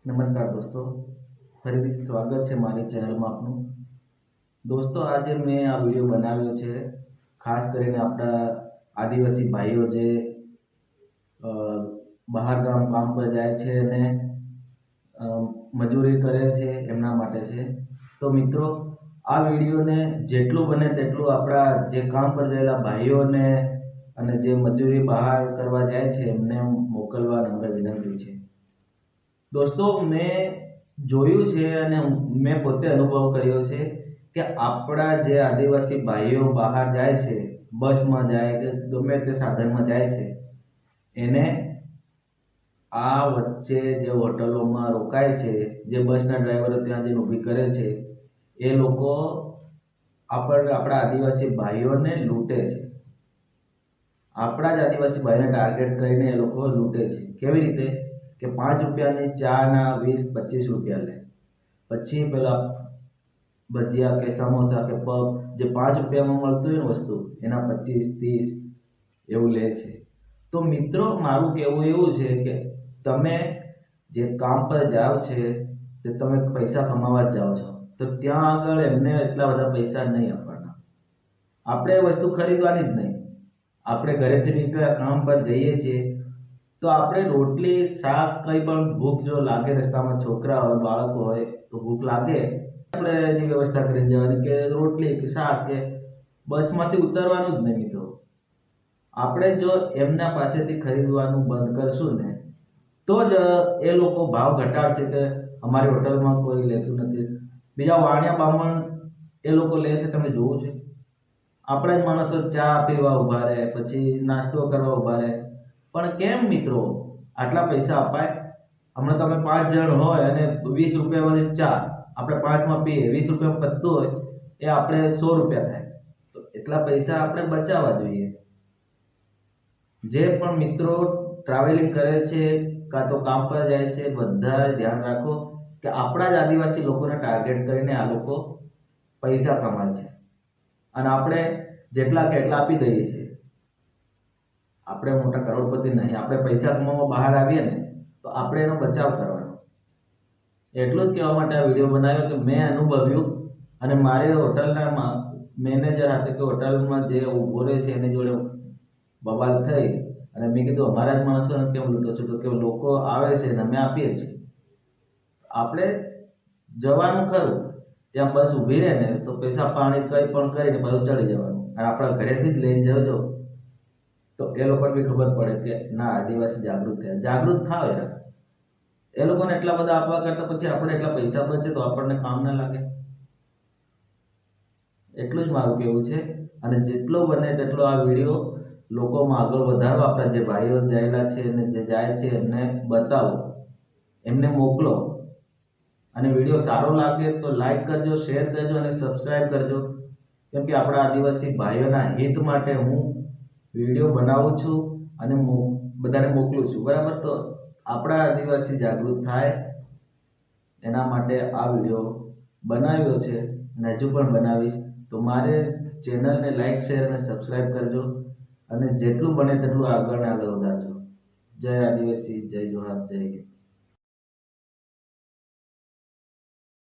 નમસ્કાર દોસ્તો, ફરીથી સ્વાગત છે મારી ચેનલમાં આપનું। દોસ્તો, આજે મેં આ વિડીયો બનાવ્યો છે ખાસ કરીને આપણા આદિવાસી ભાઈઓ જે બહાર ગામ કામ પર જાય છે અને મજૂરી કરે છે એમના માટે છે। તો મિત્રો, આ વિડીયોને જેટલું બને તેટલું આપણા જે કામ પર ગયેલા ભાઈઓને અને જે મજૂરી બહાર કરવા જાય છે એમને મોકલવા નમ્ર વિનંતી છે। દોસ્તો, મેં જોયું છે અને મેં પોતે અનુભવ કર્યો છે કે આપણા જે આદિવાસી ભાઈઓ બહાર જાય છે, બસમાં જાય કે ગમે તે સાધનમાં જાય છે, એને આ વચ્ચે જે હોટલોમાં રોકાય છે, જે બસના ડ્રાઈવરો ત્યાં જઈને ઊભી કરે છે, એ લોકો આપણા આદિવાસી ભાઈઓને લૂંટે છે। આપણા જ આદિવાસી ભાઈને ટાર્ગેટ કરીને એ લોકો લૂંટે છે। કેવી રીતે કે 5 રૂપિયાની ચાના 20-25 રૂપિયા લે, પછી પેલા ભજીયા કે સમોસા કે પફ જે 5 રૂપિયામાં મળતું હોય ને વસ્તુ, એના 25-30 એવું લે છે। તો મિત્રો, મારું કહેવું એવું છે કે તમે જે કામ પર જાઓ છે તે તમે પૈસા કમાવા જ જાઓ છો, તો ત્યાં આગળ એમને એટલા બધા પૈસા નહીં આપવાના। આપણે એ વસ્તુ ખરીદવાની જ નહીં। આપણે ઘરેથી નીકળ્યા કામ પર જઈએ છીએ તો આપણે રોટલી શાક કંઈ પણ ભૂખ જો લાગે, રસ્તામાં છોકરા હોય, બાળકો હોય તો ભૂખ લાગે, આપણે એની વ્યવસ્થા કરીને જવાની કે રોટલી કે શાક કે બસમાંથી ઉતરવાનું જ નહીં મિત્રો। આપણે જો એમના પાસેથી ખરીદવાનું બંધ કરશું ને તો જ એ લોકો ભાવ ઘટાડશે કે અમારી હોટલમાં કોઈ લેતું નથી। બીજા વાણિયા બામણ એ લોકો લે છે, તમે જોવું છે। આપણા જ માણસો ચા પીવા ઉભા રહે, પછી નાસ્તો કરવા ઉભા રહે, પણ કેમ મિત્રો આટલા પૈસા અપાય? હમણાં તમે 5 જણ હોય અને 20 રૂપિયાવાળી ચા આપણે 5માં પીએ, 20 રૂપિયામાં પતતું હોય એ આપણે 100 રૂપિયા થાય, તો એટલા પૈસા આપણે બચાવવા જોઈએ। જે પણ મિત્રો ટ્રાવેલિંગ કરે છે કાં તો કામ પર જાય છે, બધા ધ્યાન રાખો કે આપણા જ આદિવાસી લોકોને ટાર્ગેટ કરીને આ લોકો પૈસા કમાય છે અને આપણે જેટલા કે એટલા આપી દઈએ છીએ। આપણે મોટા કરોડપતિ નહીં, આપણે પૈસા કમાવા બહાર આવીએ ને તો આપણે એનો બચાવ કરવાનો। એટલું જ કહેવા માટે આ વિડીયો બનાવ્યો કે મેં અનુભવ્યું અને મારી હોટલના મેનેજર સાથે કે હોટલમાં જે ઊભો રહે છે એની જોડે બબાલ થઈ અને મેં કીધું અમારા જ માણસોને કેમ લૂંટો છો? તો કે લોકો આવે છે ને અમે આપીએ છીએ। આપણે જવાનું ખરું, ત્યાં બસ ઊભી રહે ને તો પૈસા પાણી કંઈ પણ કરીને પાછું ચડી જવાનું અને આપણા ઘરેથી જ લઈને જજો તો એ લોકોને બી ખબર પડે કે ના, આદિવાસી જાગૃત થયા। જાગૃત થાવ યાર। એ લોકોને એટલા બધા આપવા કરતા પછી આપણે એટલા પૈસા બચે તો આપણને કામ ના લાગે। એટલું જ મારું કહેવું છે અને જેટલો બને તેટલો આ વિડીયો લોકોમાં આગળ વધારો। આપણા જે ભાઈઓ જાયેલા છે અને જે જાય છે એમને બતાવો, એમને મોકલો અને વિડીયો સારો લાગે તો લાઈક કરજો, શેર કરજો અને સબસ્ક્રાઈબ કરજો, કેમ કે આપણા આદિવાસી ભાઈઓના હિત માટે હું વિડીયો બનાવું છું અને બધાને મોકલું છું, બરાબર? તો આપણા આદિવાસી જાગૃત થાય એના માટે આ વિડીયો બનાવ્યો છે અને હજુ પણ બનાવીશ। તો મારે ચેનલને લાઈક, શેર અને સબસ્ક્રાઈબ કરજો અને જેટલું બને તેટલું આગળ ને આગળ વધારજો। જય આદિવાસી, જય જોહાર, જય હિન્દ।